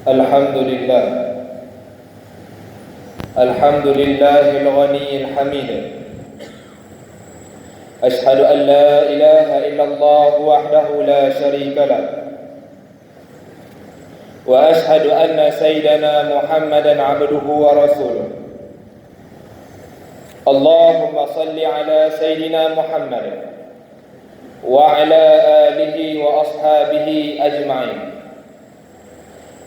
الحمد لله الحمد لله الغني الحميد. أشهد أن لا إله إلا الله وحده لا شريك له، وأشهد أن سيدنا محمدا عبده ورسوله. اللهم صل على سيدنا محمد وعلى آله وأصحابه أجمعين.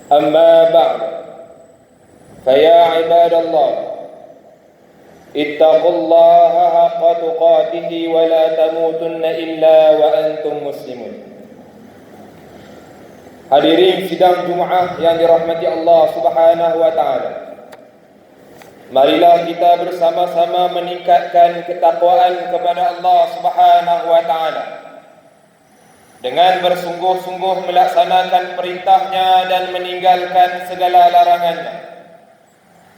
أما بعد، فيا عباد الله، اتقوا الله حق تقاته ولا تموتن إلا وأنتم مسلمون. Hadirin sidang Jumaah yang dirahmati Allah Subhanahu wa taala. Marilah kita bersama-sama meningkatkan ketakwaan kepada Allah Subhanahu wa taala dengan bersungguh-sungguh melaksanakan perintahnya dan meninggalkan segala larangannya.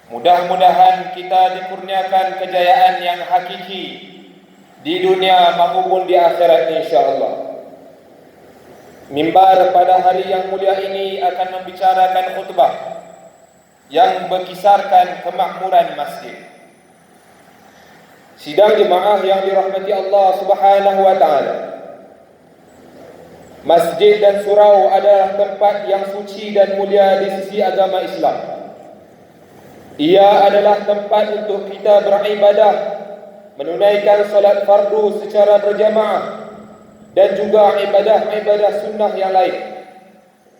Mudah-mudahan kita dikurniakan kejayaan yang hakiki di dunia maupun di akhirat insya-Allah. Mimbar pada hari yang mulia ini akan membicarakan khutbah yang berkisarkan kemakmuran masjid. Sidang jemaah yang dirahmati Allah Subhanahu wa taala, masjid dan surau adalah tempat yang suci dan mulia di sisi agama Islam. Ia adalah tempat untuk kita beribadah, menunaikan solat fardu secara berjamaah dan juga ibadah-ibadah sunnah yang lain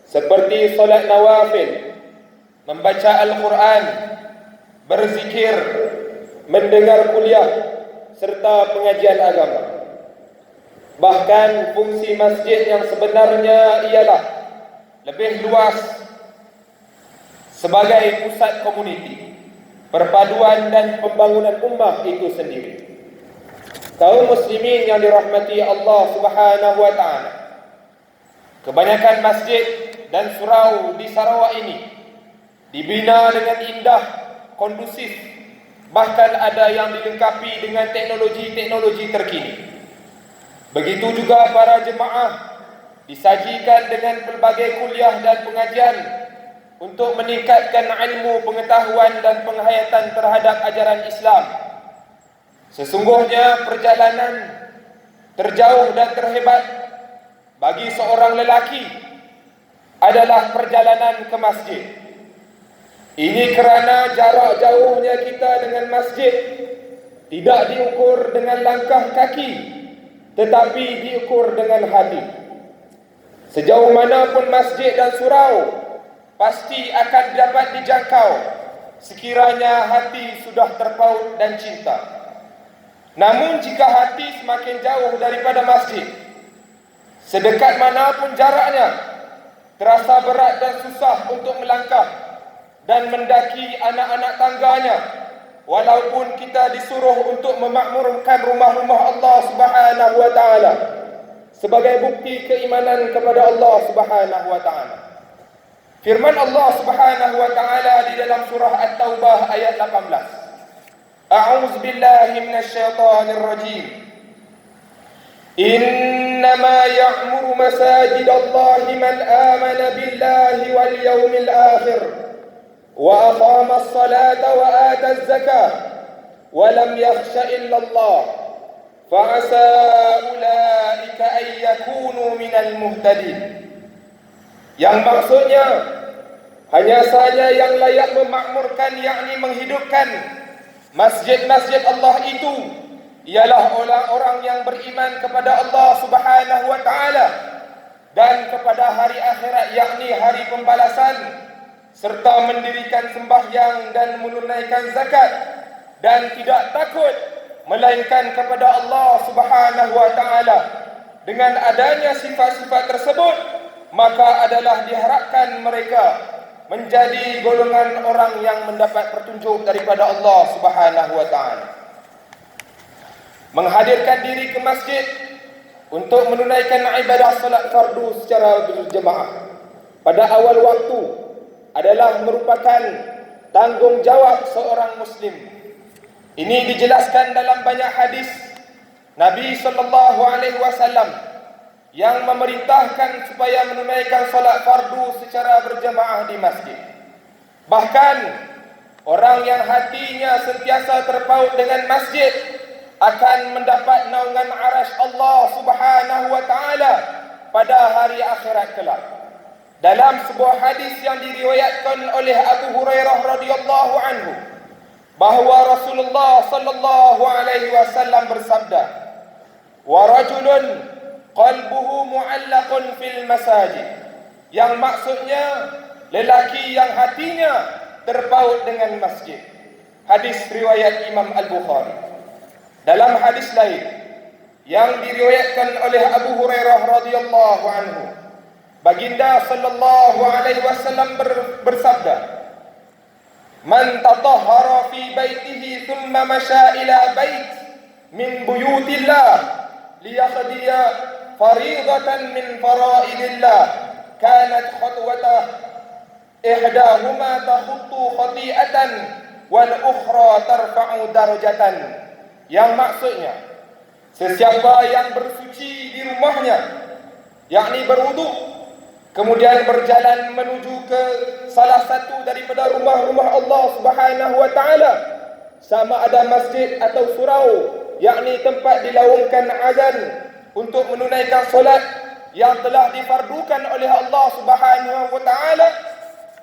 seperti solat nawafil, membaca Al-Quran, berzikir, mendengar kuliah serta pengajian agama. Bahkan fungsi masjid yang sebenarnya ialah lebih luas sebagai pusat komuniti, perpaduan dan pembangunan ummah itu sendiri. Kaum muslimin yang dirahmati Allah Subhanahu wa taala, kebanyakan masjid dan surau di Sarawak ini dibina dengan indah, kondusif, bahkan ada yang dilengkapi dengan teknologi-teknologi terkini. Begitu juga para jemaah disajikan dengan berbagai kuliah dan pengajian untuk meningkatkan ilmu, pengetahuan dan penghayatan terhadap ajaran Islam. Sesungguhnya perjalanan terjauh dan terhebat bagi seorang lelaki adalah perjalanan ke masjid. Ini kerana jarak jauhnya kita dengan masjid tidak diukur dengan langkah kaki, tetapi diukur dengan hati. Sejauh mana pun masjid dan surau pasti akan dapat dijangkau sekiranya hati sudah terpaut dan cinta. Namun jika hati semakin jauh daripada masjid, sedekat manapun jaraknya, terasa berat dan susah untuk melangkah dan mendaki anak-anak tangganya, walaupun kita disuruh untuk memakmurkan rumah-rumah Allah Subhanahu wa taala sebagai bukti keimanan kepada Allah Subhanahu wa taala. Firman Allah Subhanahu wa taala di dalam surah At-Taubah ayat 18. A'udzu billahi minasy syaithanir rajim. Innama ya'muru masajidallahi man amana billahi wal yawmil akhir wa aqama as-salata wa ata az-zakah wa lam yakhsha illa Allah fa asa ulaika ay yakunu minal muhtadin. Yang maksudnya hanya saja yang layak memakmurkan, yakni menghidupkan masjid-masjid Allah itu ialah orang-orang yang beriman kepada Allah Subhanahu wa taala dan kepada hari akhirat, yakni hari pembalasan, serta mendirikan sembahyang dan menunaikan zakat dan tidak takut melainkan kepada Allah Subhanahu wa taala. Dengan adanya sifat-sifat tersebut, maka adalah diharapkan mereka menjadi golongan orang yang mendapat petunjuk daripada Allah Subhanahu wa taala. Menghadirkan diri ke masjid untuk menunaikan ibadah salat fardu secara berjemaah pada awal waktu adalah merupakan tanggungjawab seorang muslim. Ini dijelaskan dalam banyak hadis Nabi sallallahu alaihi wasallam yang memerintahkan supaya menunaikan solat fardu secara berjamaah di masjid. Bahkan orang yang hatinya sentiasa terpaut dengan masjid akan mendapat naungan arasy Allah Subhanahu wa taala pada hari akhirat kelak. Dalam sebuah hadis yang diriwayatkan oleh Abu Hurairah radhiyallahu anhu, bahawa Rasulullah sallallahu alaihi wasallam bersabda, "Wa rajulun qalbuhu mu'allaqun fil masajid." Yang maksudnya lelaki yang hatinya terpaut dengan masjid. Hadis riwayat Imam Al-Bukhari. Dalam hadis lain yang diriwayatkan oleh Abu Hurairah radhiyallahu anhu, baginda sallallahu alaihi wasallam bersabda, "Man tatahhara fi baitihi thumma masya ila bait min buyutillah liyaqdiya fariidatan min faraidillah kanat khatwatah ihdahuma takhuttu khati'atan wal ukhra tarfa'u darajatan." Yang maksudnya, sesiapa yang bersuci di rumahnya, yakni berwudu, kemudian berjalan menuju ke salah satu daripada rumah-rumah Allah Subhanahu wa taala, sama ada masjid atau surau, yakni tempat dilaungkan azan untuk menunaikan solat yang telah difardukan oleh Allah Subhanahu wa taala,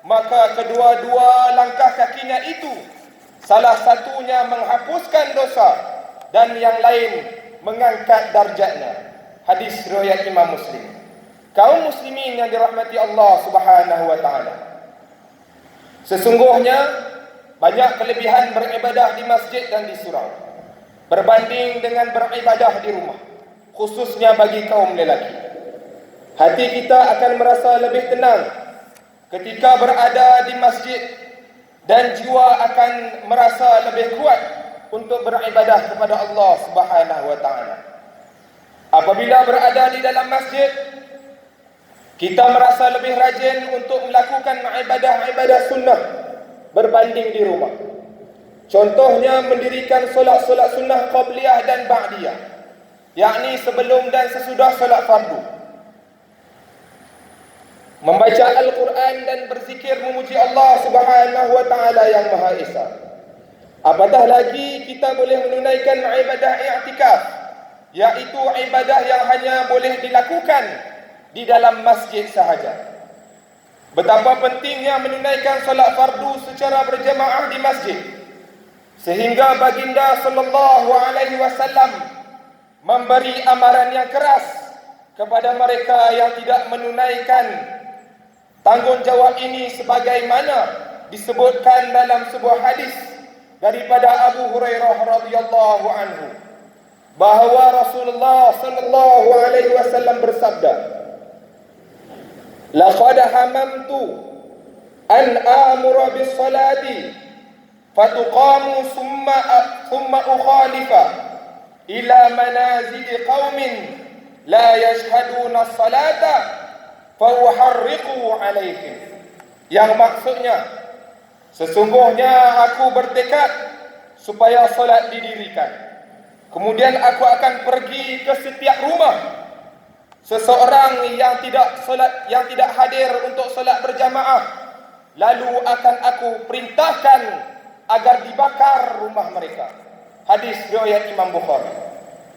maka kedua-dua langkah kakinya itu salah satunya menghapuskan dosa dan yang lain mengangkat darjatnya. Hadis riwayat Imam Muslim. Kaum muslimin yang dirahmati Allah Subhanahu wa taala, sesungguhnya banyak kelebihan beribadah di masjid dan di surau berbanding dengan beribadah di rumah, khususnya bagi kaum lelaki. Hati kita akan merasa lebih tenang ketika berada di masjid dan jiwa akan merasa lebih kuat untuk beribadah kepada Allah Subhanahu wa taala. Apabila berada di dalam masjid, kita merasa lebih rajin untuk melakukan ibadah-ibadah sunnah berbanding di rumah. Contohnya mendirikan solat-solat sunnah qabliyah dan ba'diyah, yakni sebelum dan sesudah solat fardu. Membaca Al-Quran dan berzikir memuji Allah Subhanahu wa taala yang Maha Esa. Apatah lagi kita boleh menunaikan ibadah i'tikaf, yaitu ibadah yang hanya boleh dilakukan di dalam masjid sahaja. Betapa pentingnya menunaikan solat fardu secara berjamaah di masjid, sehingga baginda sallallahu alaihi wasallam memberi amaran yang keras kepada mereka yang tidak menunaikan tanggungjawab ini, sebagaimana disebutkan dalam sebuah hadis daripada Abu Hurairah radhiyallahu anhu, bahawa Rasulullah sallallahu alaihi wasallam bersabda, "Laqad hamamtu an amura bis salati fatuqamu thumma ukhalifa ila manazil qaumin la yashhaduna as-salata fa uharriqu alaihim." Yang maksudnya, sesungguhnya aku bertekad supaya solat didirikan, kemudian aku akan pergi ke setiap rumah seseorang yang tidak hadir untuk solat berjamaah, lalu akan aku perintahkan agar dibakar rumah mereka. Hadis riwayat Imam Bukhari.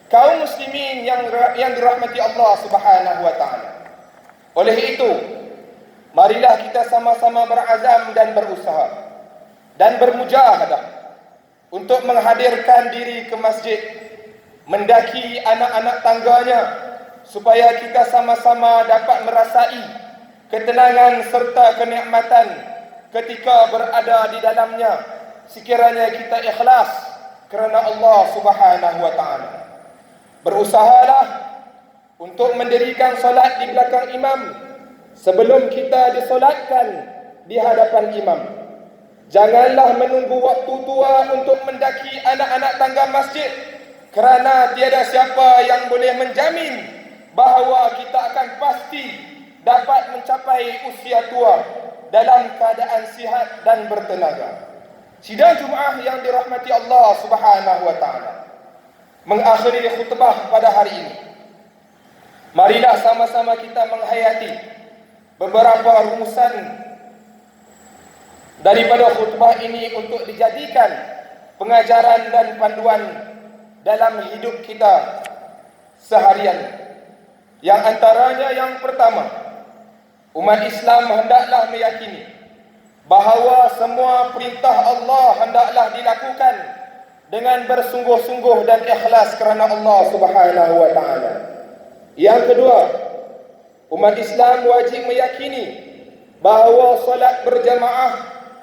Kaum muslimin yang dirahmati Allah Subhanahu wa taala, oleh itu marilah kita sama-sama berazam dan berusaha dan bermujahadah untuk menghadirkan diri ke masjid, mendaki anak-anak tangganya, supaya kita sama-sama dapat merasai ketenangan serta kenikmatan ketika berada di dalamnya, sekiranya kita ikhlas kerana Allah Subhanahu wa taala. Berusahalah untuk mendirikan solat di belakang imam sebelum kita disolatkan di hadapan imam. Janganlah menunggu waktu tua untuk mendaki anak-anak tangga masjid, kerana tiada siapa yang boleh menjamin bahawa kita akan pasti dapat mencapai usia tua dalam keadaan sihat dan bertenaga. Sidang Jumaah yang dirahmati Allah Subhanahu wa taala, mengakhiri khutbah pada hari ini, Marilah sama-sama kita menghayati beberapa rumusan daripada khutbah ini untuk dijadikan pengajaran dan panduan dalam hidup kita seharian. Yang antaranya yang pertama, umat Islam hendaklah meyakini bahawa semua perintah Allah hendaklah dilakukan dengan bersungguh-sungguh dan ikhlas kerana Allah Subhanahu wa taala. Yang kedua, umat Islam wajib meyakini bahawa solat berjamaah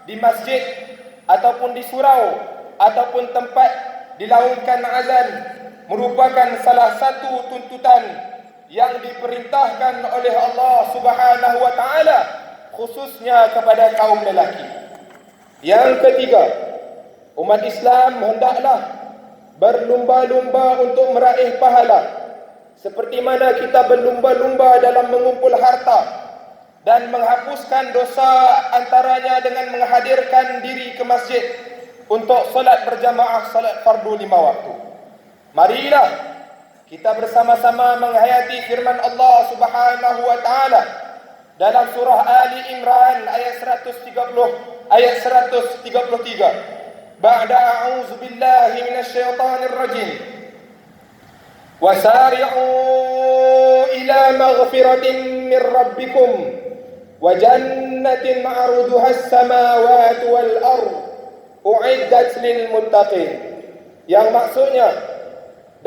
di masjid ataupun di surau ataupun tempat dilaungkan azan merupakan salah satu tuntutan yang diperintahkan oleh Allah Subhanahu wa taala khususnya kepada kaum lelaki. Yang ketiga, umat Islam hendaklah berlumba-lumba untuk meraih pahala seperti mana kita berlumba-lumba dalam mengumpul harta dan menghapuskan dosa antaranya dengan menghadirkan diri ke masjid untuk solat berjamaah, solat fardu 5 waktu. Marilah kita bersama-sama menghayati firman Allah Subhanahu wa taala dalam surah Ali Imran ayat 133. Ba'da a'udzu billahi minasyaitonir rajim. Wasari'u ila maghfiratin min rabbikum wa jannatin 'arduha as-samawati wal ardh u'iddat lil muttaqin. Yang maksudnya,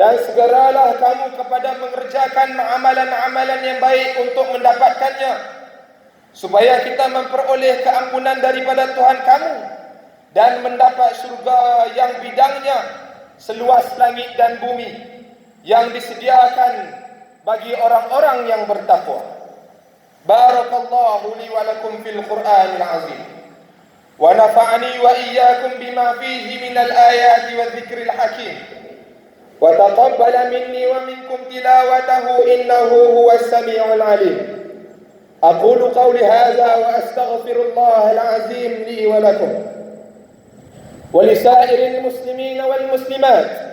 dan segeralah kamu kepada mengerjakan amalan-amalan yang baik untuk mendapatkannya, supaya kita memperoleh keampunan daripada Tuhan kamu dan mendapat syurga yang bidangnya seluas langit dan bumi, yang disediakan bagi orang-orang yang bertakwa. Barakallahu li wa lakum fil Qur'anil azim. Wa nafa'ani wa iyyakum bima fihi minal ayati wa dzikril hakim. Wa taqabbala minni wa minkum tilawatahu innahu huwas sami'ul alim. Aqulu qawli hadza wa astaghfirullahal azim li wa lakum wa lisairil muslimina wal muslimat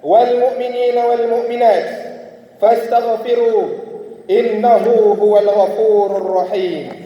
والمؤمنين والمؤمنات فاستغفروه إنه هو الغفور الرحيم.